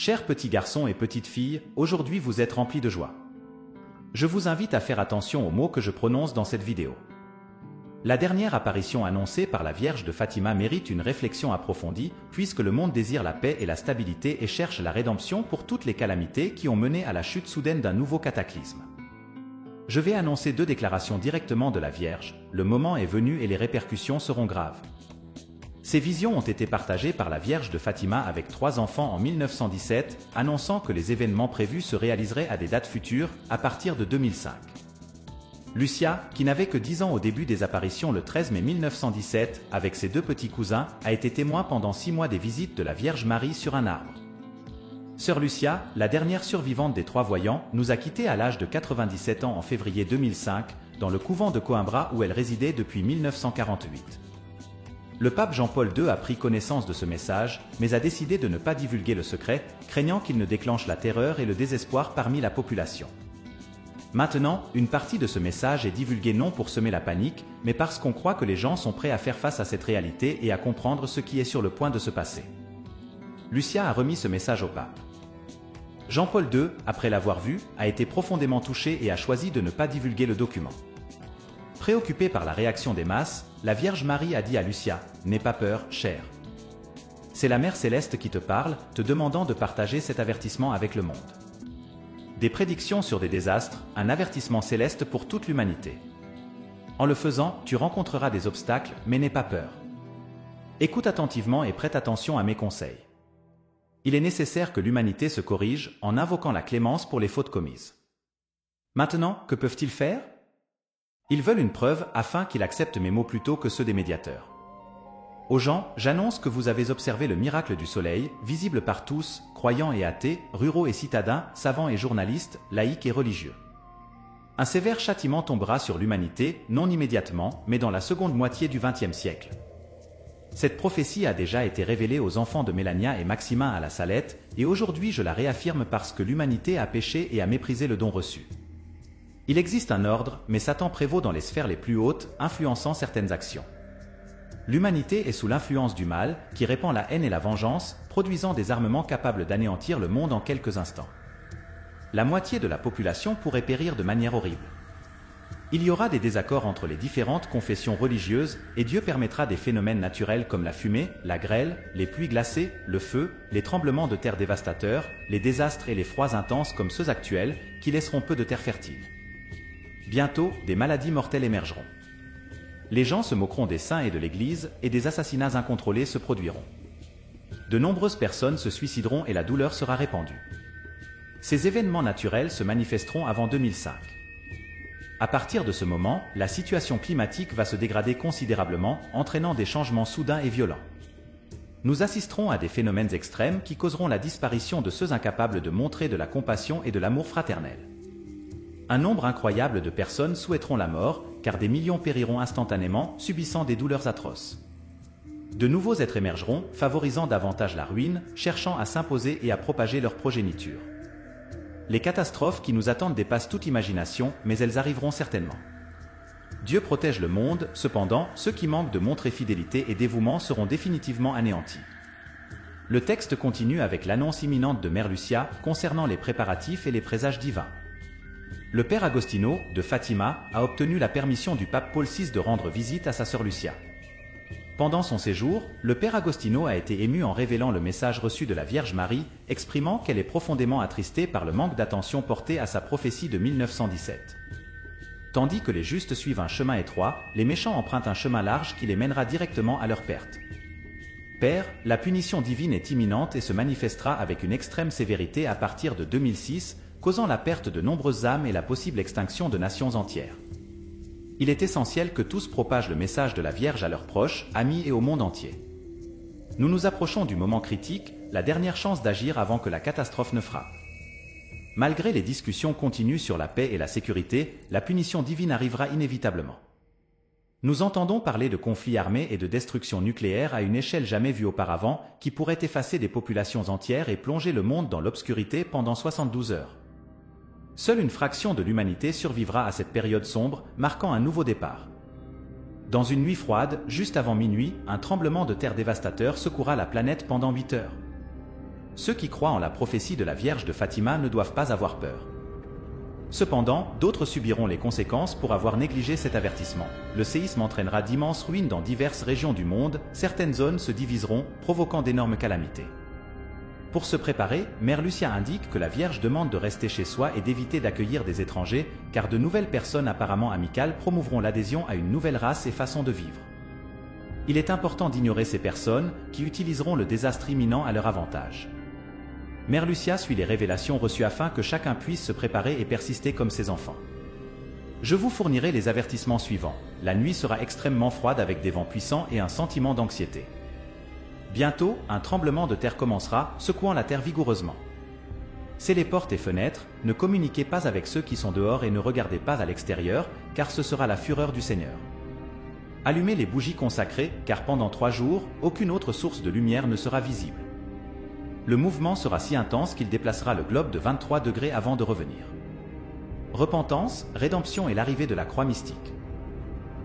Chers petits garçons et petites filles, aujourd'hui vous êtes remplis de joie. Je vous invite à faire attention aux mots que je prononce dans cette vidéo. La dernière apparition annoncée par la Vierge de Fatima mérite une réflexion approfondie, puisque le monde désire la paix et la stabilité et cherche la rédemption pour toutes les calamités qui ont mené à la chute soudaine d'un nouveau cataclysme. Je vais annoncer 2 déclarations directement de la Vierge, le moment est venu et les répercussions seront graves. Ces visions ont été partagées par la Vierge de Fatima avec 3 enfants en 1917, annonçant que les événements prévus se réaliseraient à des dates futures, à partir de 2005. Lucia, qui n'avait que 10 ans au début des apparitions le 13 mai 1917, avec ses 2 petits cousins, a été témoin pendant 6 mois des visites de la Vierge Marie sur un arbre. Sœur Lucia, la dernière survivante des 3 voyants, nous a quittés à l'âge de 97 ans en février 2005, dans le couvent de Coimbra où elle résidait depuis 1948. Le pape Jean-Paul II a pris connaissance de ce message, mais a décidé de ne pas divulguer le secret, craignant qu'il ne déclenche la terreur et le désespoir parmi la population. Maintenant, une partie de ce message est divulguée non pour semer la panique, mais parce qu'on croit que les gens sont prêts à faire face à cette réalité et à comprendre ce qui est sur le point de se passer. Lucia a remis ce message au pape. Jean-Paul II, après l'avoir vu, a été profondément touché et a choisi de ne pas divulguer le document. Préoccupée par la réaction des masses, la Vierge Marie a dit à Lucia « N'aie pas peur, chère. C'est la Mère Céleste qui te parle, te demandant de partager cet avertissement avec le monde. Des prédictions sur des désastres, un avertissement céleste pour toute l'humanité. En le faisant, tu rencontreras des obstacles, mais n'aie pas peur. Écoute attentivement et prête attention à mes conseils. Il est nécessaire que l'humanité se corrige en invoquant la clémence pour les fautes commises. Maintenant, que peuvent-ils faire ? Ils veulent une preuve afin qu'ils acceptent mes mots plutôt que ceux des médiateurs. Aux gens, j'annonce que vous avez observé le miracle du soleil, visible par tous, croyants et athées, ruraux et citadins, savants et journalistes, laïcs et religieux. Un sévère châtiment tombera sur l'humanité, non immédiatement, mais dans la seconde moitié du XXe siècle. Cette prophétie a déjà été révélée aux enfants de Mélania et Maximin à la Salette, et aujourd'hui je la réaffirme parce que l'humanité a péché et a méprisé le don reçu. Il existe un ordre, mais Satan prévaut dans les sphères les plus hautes, influençant certaines actions. L'humanité est sous l'influence du mal, qui répand la haine et la vengeance, produisant des armements capables d'anéantir le monde en quelques instants. La moitié de la population pourrait périr de manière horrible. Il y aura des désaccords entre les différentes confessions religieuses, et Dieu permettra des phénomènes naturels comme la fumée, la grêle, les pluies glacées, le feu, les tremblements de terre dévastateurs, les désastres et les froids intenses comme ceux actuels, qui laisseront peu de terre fertile. Bientôt, des maladies mortelles émergeront. Les gens se moqueront des saints et de l'Église, et des assassinats incontrôlés se produiront. De nombreuses personnes se suicideront et la douleur sera répandue. Ces événements naturels se manifesteront avant 2005. À partir de ce moment, la situation climatique va se dégrader considérablement, entraînant des changements soudains et violents. Nous assisterons à des phénomènes extrêmes qui causeront la disparition de ceux incapables de montrer de la compassion et de l'amour fraternel. Un nombre incroyable de personnes souhaiteront la mort, car des millions périront instantanément, subissant des douleurs atroces. De nouveaux êtres émergeront, favorisant davantage la ruine, cherchant à s'imposer et à propager leur progéniture. Les catastrophes qui nous attendent dépassent toute imagination, mais elles arriveront certainement. Dieu protège le monde, cependant, ceux qui manquent de montrer fidélité et dévouement seront définitivement anéantis. Le texte continue avec l'annonce imminente de Mère Lucia concernant les préparatifs et les présages divins. Le père Agostino, de Fatima, a obtenu la permission du pape Paul VI de rendre visite à sa sœur Lucia. Pendant son séjour, le père Agostino a été ému en révélant le message reçu de la Vierge Marie, exprimant qu'elle est profondément attristée par le manque d'attention porté à sa prophétie de 1917. Tandis que les justes suivent un chemin étroit, les méchants empruntent un chemin large qui les mènera directement à leur perte. Père, la punition divine est imminente et se manifestera avec une extrême sévérité à partir de 2006, causant la perte de nombreuses âmes et la possible extinction de nations entières. Il est essentiel que tous propagent le message de la Vierge à leurs proches, amis et au monde entier. Nous nous approchons du moment critique, la dernière chance d'agir avant que la catastrophe ne frappe. Malgré les discussions continues sur la paix et la sécurité, la punition divine arrivera inévitablement. Nous entendons parler de conflits armés et de destruction nucléaire à une échelle jamais vue auparavant, qui pourraient effacer des populations entières et plonger le monde dans l'obscurité pendant 72 heures. Seule une fraction de l'humanité survivra à cette période sombre, marquant un nouveau départ. Dans une nuit froide, juste avant minuit, un tremblement de terre dévastateur secouera la planète pendant 8 heures. ceux qui croient en la prophétie de la Vierge de Fatima ne doivent pas avoir peur. Cependant, d'autres subiront les conséquences pour avoir négligé cet avertissement. Le séisme entraînera d'immenses ruines dans diverses régions du monde, certaines zones se diviseront, provoquant d'énormes calamités. Pour se préparer, Mère Lucia indique que la Vierge demande de rester chez soi et d'éviter d'accueillir des étrangers, car de nouvelles personnes apparemment amicales promouvront l'adhésion à une nouvelle race et façon de vivre. Il est important d'ignorer ces personnes qui utiliseront le désastre imminent à leur avantage. Mère Lucia suit les révélations reçues afin que chacun puisse se préparer et persister comme ses enfants. Je vous fournirai les avertissements suivants. La nuit sera extrêmement froide avec des vents puissants et un sentiment d'anxiété. Bientôt, un tremblement de terre commencera, secouant la terre vigoureusement. Scellez portes et fenêtres, ne communiquez pas avec ceux qui sont dehors et ne regardez pas à l'extérieur, car ce sera la fureur du Seigneur. Allumez les bougies consacrées, car pendant 3 jours, aucune autre source de lumière ne sera visible. Le mouvement sera si intense qu'il déplacera le globe de 23 degrés avant de revenir. Repentance, rédemption et l'arrivée de la croix mystique.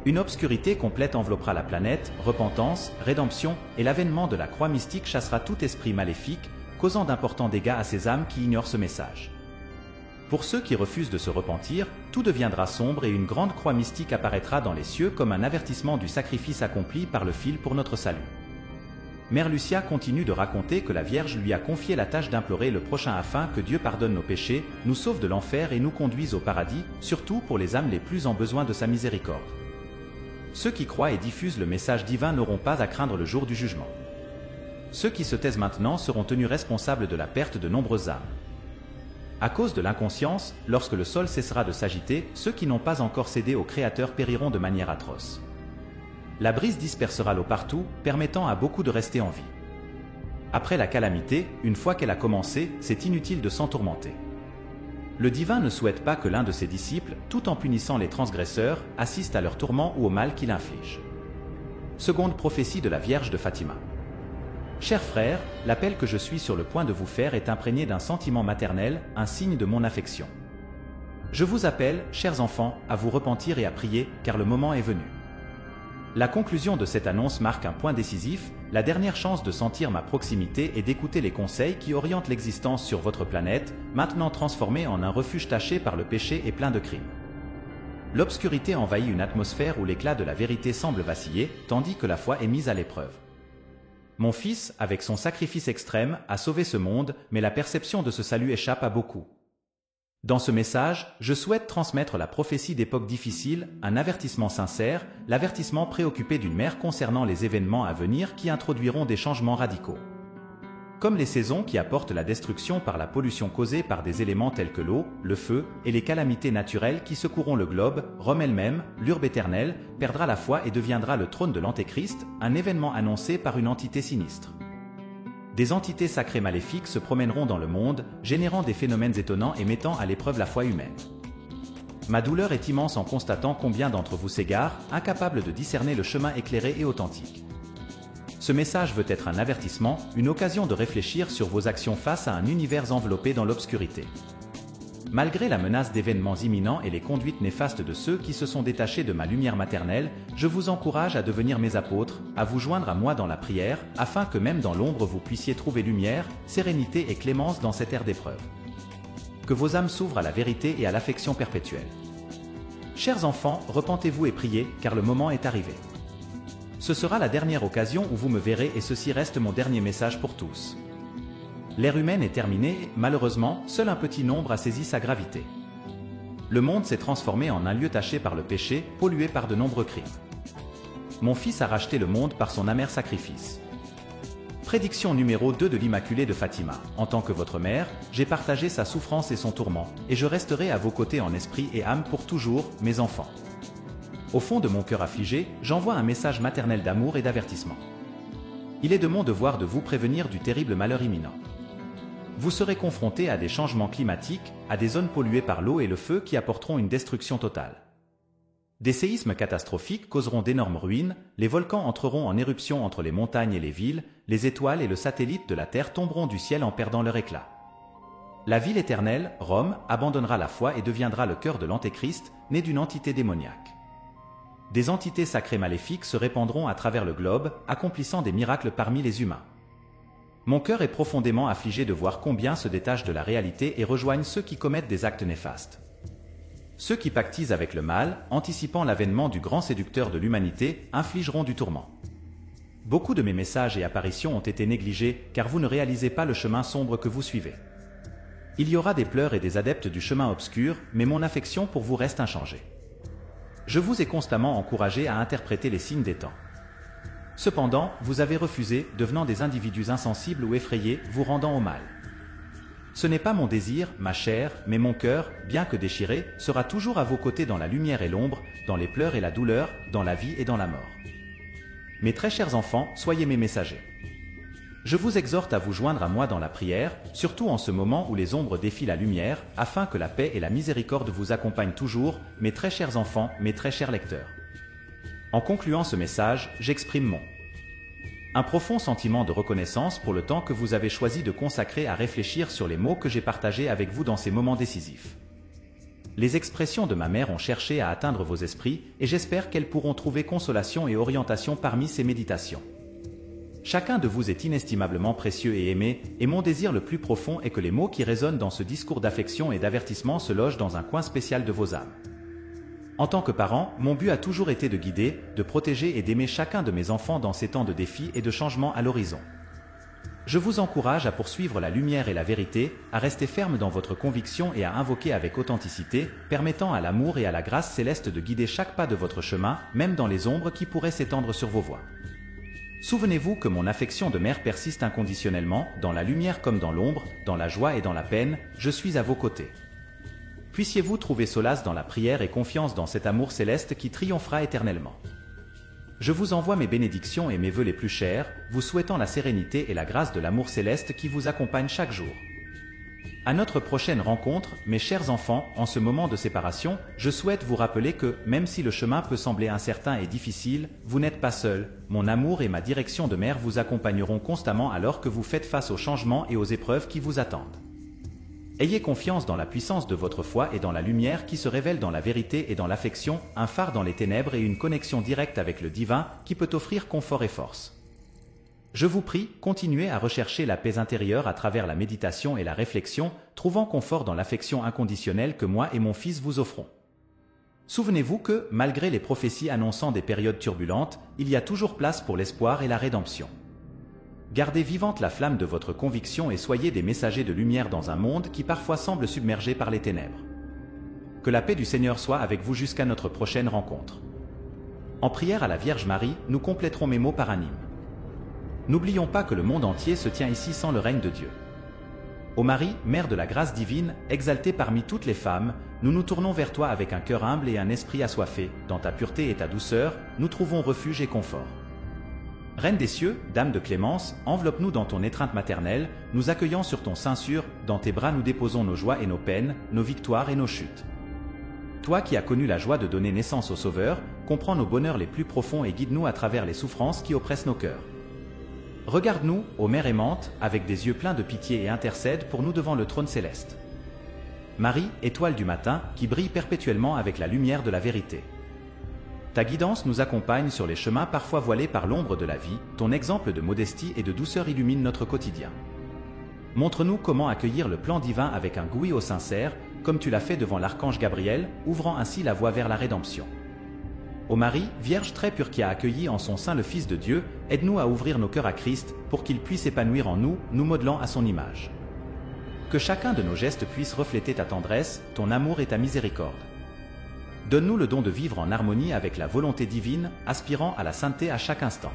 Une obscurité complète enveloppera la planète, repentance, rédemption et l'avènement de la croix mystique chassera tout esprit maléfique, causant d'importants dégâts à ces âmes qui ignorent ce message. Pour ceux qui refusent de se repentir, tout deviendra sombre et une grande croix mystique apparaîtra dans les cieux comme un avertissement du sacrifice accompli par le fil pour notre salut. Mère Lucia continue de raconter que la Vierge lui a confié la tâche d'implorer le prochain afin que Dieu pardonne nos péchés, nous sauve de l'enfer et nous conduise au paradis, surtout pour les âmes les plus en besoin de sa miséricorde. Ceux qui croient et diffusent le message divin n'auront pas à craindre le jour du jugement. Ceux qui se taisent maintenant seront tenus responsables de la perte de nombreuses âmes. À cause de l'inconscience, lorsque le sol cessera de s'agiter, ceux qui n'ont pas encore cédé au Créateur périront de manière atroce. La brise dispersera l'eau partout, permettant à beaucoup de rester en vie. Après la calamité, une fois qu'elle a commencé, c'est inutile de s'en tourmenter. Le divin ne souhaite pas que l'un de ses disciples, tout en punissant les transgresseurs, assiste à leur tourment ou au mal qu'il inflige. Seconde prophétie de la Vierge de Fatima. Chers frères, l'appel que je suis sur le point de vous faire est imprégné d'un sentiment maternel, un signe de mon affection. Je vous appelle, chers enfants, à vous repentir et à prier, car le moment est venu. La conclusion de cette annonce marque un point décisif, la dernière chance de sentir ma proximité et d'écouter les conseils qui orientent l'existence sur votre planète, maintenant transformée en un refuge taché par le péché et plein de crimes. L'obscurité envahit une atmosphère où l'éclat de la vérité semble vaciller, tandis que la foi est mise à l'épreuve. Mon fils, avec son sacrifice extrême, a sauvé ce monde, mais la perception de ce salut échappe à beaucoup. Dans ce message, je souhaite transmettre la prophétie d'époques difficiles, un avertissement sincère, l'avertissement préoccupé d'une mère concernant les événements à venir qui introduiront des changements radicaux. Comme les saisons qui apportent la destruction par la pollution causée par des éléments tels que l'eau, le feu et les calamités naturelles qui secoueront le globe, Rome elle-même, l'urbe éternelle, perdra la foi et deviendra le trône de l'Antéchrist, un événement annoncé par une entité sinistre. Des entités sacrées maléfiques se promèneront dans le monde, générant des phénomènes étonnants et mettant à l'épreuve la foi humaine. Ma douleur est immense en constatant combien d'entre vous s'égarent, incapables de discerner le chemin éclairé et authentique. Ce message veut être un avertissement, une occasion de réfléchir sur vos actions face à un univers enveloppé dans l'obscurité. Malgré la menace d'événements imminents et les conduites néfastes de ceux qui se sont détachés de ma lumière maternelle, je vous encourage à devenir mes apôtres, à vous joindre à moi dans la prière, afin que même dans l'ombre vous puissiez trouver lumière, sérénité et clémence dans cette ère d'épreuve. Que vos âmes s'ouvrent à la vérité et à l'affection perpétuelle. Chers enfants, repentez-vous et priez, car le moment est arrivé. Ce sera la dernière occasion où vous me verrez et ceci reste mon dernier message pour tous. L'ère humaine est terminée et, malheureusement, seul un petit nombre a saisi sa gravité. Le monde s'est transformé en un lieu taché par le péché, pollué par de nombreux crimes. Mon fils a racheté le monde par son amer sacrifice. Prédiction numéro 2 de l'Immaculée de Fatima. En tant que votre mère, j'ai partagé sa souffrance et son tourment, et je resterai à vos côtés en esprit et âme pour toujours, mes enfants. Au fond de mon cœur affligé, j'envoie un message maternel d'amour et d'avertissement. Il est de mon devoir de vous prévenir du terrible malheur imminent. Vous serez confrontés à des changements climatiques, à des zones polluées par l'eau et le feu qui apporteront une destruction totale. Des séismes catastrophiques causeront d'énormes ruines, les volcans entreront en éruption entre les montagnes et les villes, les étoiles et le satellite de la Terre tomberont du ciel en perdant leur éclat. La ville éternelle, Rome, abandonnera la foi et deviendra le cœur de l'Antéchrist, né d'une entité démoniaque. Des entités sacrées maléfiques se répandront à travers le globe, accomplissant des miracles parmi les humains. Mon cœur est profondément affligé de voir combien se détachent de la réalité et rejoignent ceux qui commettent des actes néfastes. Ceux qui pactisent avec le mal, anticipant l'avènement du grand séducteur de l'humanité, infligeront du tourment. Beaucoup de mes messages et apparitions ont été négligés car vous ne réalisez pas le chemin sombre que vous suivez. Il y aura des pleurs et des adeptes du chemin obscur, mais mon affection pour vous reste inchangée. Je vous ai constamment encouragé à interpréter les signes des temps. Cependant, vous avez refusé, devenant des individus insensibles ou effrayés, vous rendant au mal. Ce n'est pas mon désir, ma chair, mais mon cœur, bien que déchiré, sera toujours à vos côtés dans la lumière et l'ombre, dans les pleurs et la douleur, dans la vie et dans la mort. Mes très chers enfants, soyez mes messagers. Je vous exhorte à vous joindre à moi dans la prière, surtout en ce moment où les ombres défient la lumière, afin que la paix et la miséricorde vous accompagnent toujours, mes très chers enfants, mes très chers lecteurs. En concluant ce message, j'exprime un profond sentiment de reconnaissance pour le temps que vous avez choisi de consacrer à réfléchir sur les mots que j'ai partagés avec vous dans ces moments décisifs. Les expressions de ma mère ont cherché à atteindre vos esprits et j'espère qu'elles pourront trouver consolation et orientation parmi ces méditations. Chacun de vous est inestimablement précieux et aimé, et mon désir le plus profond est que les mots qui résonnent dans ce discours d'affection et d'avertissement se logent dans un coin spécial de vos âmes. En tant que parent, mon but a toujours été de guider, de protéger et d'aimer chacun de mes enfants dans ces temps de défis et de changements à l'horizon. Je vous encourage à poursuivre la lumière et la vérité, à rester ferme dans votre conviction et à invoquer avec authenticité, permettant à l'amour et à la grâce céleste de guider chaque pas de votre chemin, même dans les ombres qui pourraient s'étendre sur vos voies. Souvenez-vous que mon affection de mère persiste inconditionnellement, dans la lumière comme dans l'ombre, dans la joie et dans la peine, je suis à vos côtés. Puissiez-vous trouver solace dans la prière et confiance dans cet amour céleste qui triomphera éternellement. Je vous envoie mes bénédictions et mes vœux les plus chers, vous souhaitant la sérénité et la grâce de l'amour céleste qui vous accompagne chaque jour. À notre prochaine rencontre, mes chers enfants, en ce moment de séparation, je souhaite vous rappeler que, même si le chemin peut sembler incertain et difficile, vous n'êtes pas seul, mon amour et ma direction de mère vous accompagneront constamment alors que vous faites face aux changements et aux épreuves qui vous attendent. Ayez confiance dans la puissance de votre foi et dans la lumière qui se révèle dans la vérité et dans l'affection, un phare dans les ténèbres et une connexion directe avec le divin qui peut offrir confort et force. Je vous prie, continuez à rechercher la paix intérieure à travers la méditation et la réflexion, trouvant confort dans l'affection inconditionnelle que moi et mon fils vous offrons. Souvenez-vous que, malgré les prophéties annonçant des périodes turbulentes, il y a toujours place pour l'espoir et la rédemption. Gardez vivante la flamme de votre conviction et soyez des messagers de lumière dans un monde qui parfois semble submergé par les ténèbres. Que la paix du Seigneur soit avec vous jusqu'à notre prochaine rencontre. En prière à la Vierge Marie, nous compléterons mes mots par un hymne. N'oublions pas que le monde entier se tient ici sans le règne de Dieu. Ô Marie, Mère de la grâce divine, exaltée parmi toutes les femmes, nous nous tournons vers toi avec un cœur humble et un esprit assoiffé. Dans ta pureté et ta douceur, nous trouvons refuge et confort. Reine des cieux, Dame de clémence, enveloppe-nous dans ton étreinte maternelle, nous accueillons sur ton sein sûr, dans tes bras nous déposons nos joies et nos peines, nos victoires et nos chutes. Toi qui as connu la joie de donner naissance au Sauveur, comprends nos bonheurs les plus profonds et guide-nous à travers les souffrances qui oppressent nos cœurs. Regarde-nous, ô Mère aimante, avec des yeux pleins de pitié et intercède pour nous devant le trône céleste. Marie, étoile du matin, qui brille perpétuellement avec la lumière de la vérité. Ta guidance nous accompagne sur les chemins parfois voilés par l'ombre de la vie, ton exemple de modestie et de douceur illumine notre quotidien. Montre-nous comment accueillir le plan divin avec un goût sincère, comme tu l'as fait devant l'archange Gabriel, ouvrant ainsi la voie vers la rédemption. Ô Marie, Vierge très pure qui a accueilli en son sein le Fils de Dieu, aide-nous à ouvrir nos cœurs à Christ pour qu'il puisse épanouir en nous, nous modelant à son image. Que chacun de nos gestes puisse refléter ta tendresse, ton amour et ta miséricorde. Donne-nous le don de vivre en harmonie avec la volonté divine, aspirant à la sainteté à chaque instant.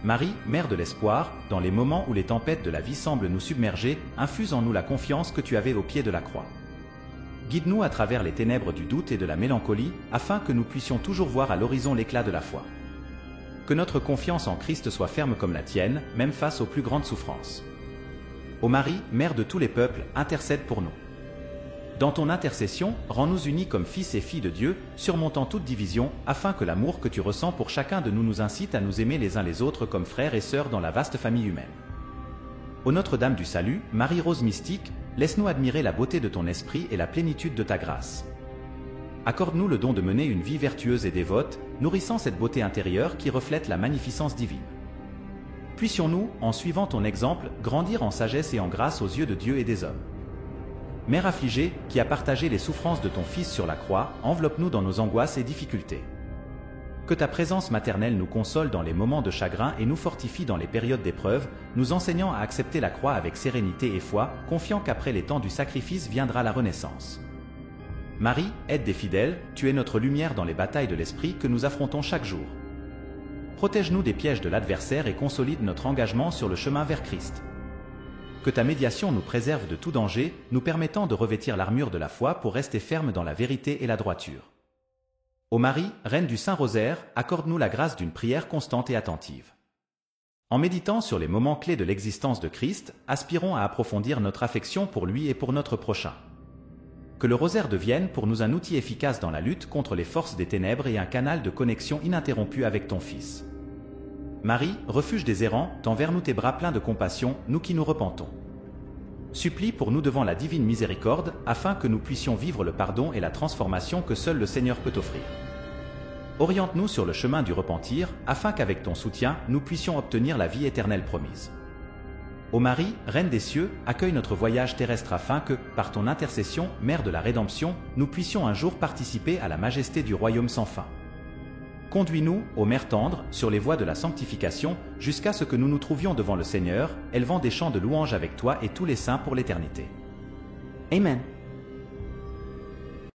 Marie, Mère de l'espoir, dans les moments où les tempêtes de la vie semblent nous submerger, infuse en nous la confiance que tu avais au pied de la croix. Guide-nous à travers les ténèbres du doute et de la mélancolie, afin que nous puissions toujours voir à l'horizon l'éclat de la foi. Que notre confiance en Christ soit ferme comme la tienne, même face aux plus grandes souffrances. Ô Marie, Mère de tous les peuples, intercède pour nous. Dans ton intercession, rends-nous unis comme fils et filles de Dieu, surmontant toute division, afin que l'amour que tu ressens pour chacun de nous nous incite à nous aimer les uns les autres comme frères et sœurs dans la vaste famille humaine. Ô Notre-Dame du Salut, Marie-Rose mystique, laisse-nous admirer la beauté de ton esprit et la plénitude de ta grâce. Accorde-nous le don de mener une vie vertueuse et dévote, nourrissant cette beauté intérieure qui reflète la magnificence divine. Puissions-nous, en suivant ton exemple, grandir en sagesse et en grâce aux yeux de Dieu et des hommes. Mère affligée, qui a partagé les souffrances de ton Fils sur la croix, enveloppe-nous dans nos angoisses et difficultés. Que ta présence maternelle nous console dans les moments de chagrin et nous fortifie dans les périodes d'épreuve, nous enseignant à accepter la croix avec sérénité et foi, confiant qu'après les temps du sacrifice viendra la renaissance. Marie, aide des fidèles, tu es notre lumière dans les batailles de l'esprit que nous affrontons chaque jour. Protège-nous des pièges de l'adversaire et consolide notre engagement sur le chemin vers Christ. Que ta médiation nous préserve de tout danger, nous permettant de revêtir l'armure de la foi pour rester fermes dans la vérité et la droiture. Ô Marie, Reine du Saint-Rosaire, accorde-nous la grâce d'une prière constante et attentive. En méditant sur les moments clés de l'existence de Christ, aspirons à approfondir notre affection pour lui et pour notre prochain. Que le rosaire devienne pour nous un outil efficace dans la lutte contre les forces des ténèbres et un canal de connexion ininterrompu avec ton Fils. Marie, refuge des errants, tends vers nous tes bras pleins de compassion, nous qui nous repentons. Supplie pour nous devant la divine miséricorde, afin que nous puissions vivre le pardon et la transformation que seul le Seigneur peut offrir. Oriente-nous sur le chemin du repentir, afin qu'avec ton soutien, nous puissions obtenir la vie éternelle promise. Ô Marie, Reine des cieux, accueille notre voyage terrestre afin que, par ton intercession, Mère de la rédemption, nous puissions un jour participer à la majesté du royaume sans fin. Conduis-nous, ô Mère tendre, sur les voies de la sanctification, jusqu'à ce que nous nous trouvions devant le Seigneur, élevant des chants de louange avec toi et tous les saints pour l'éternité. Amen.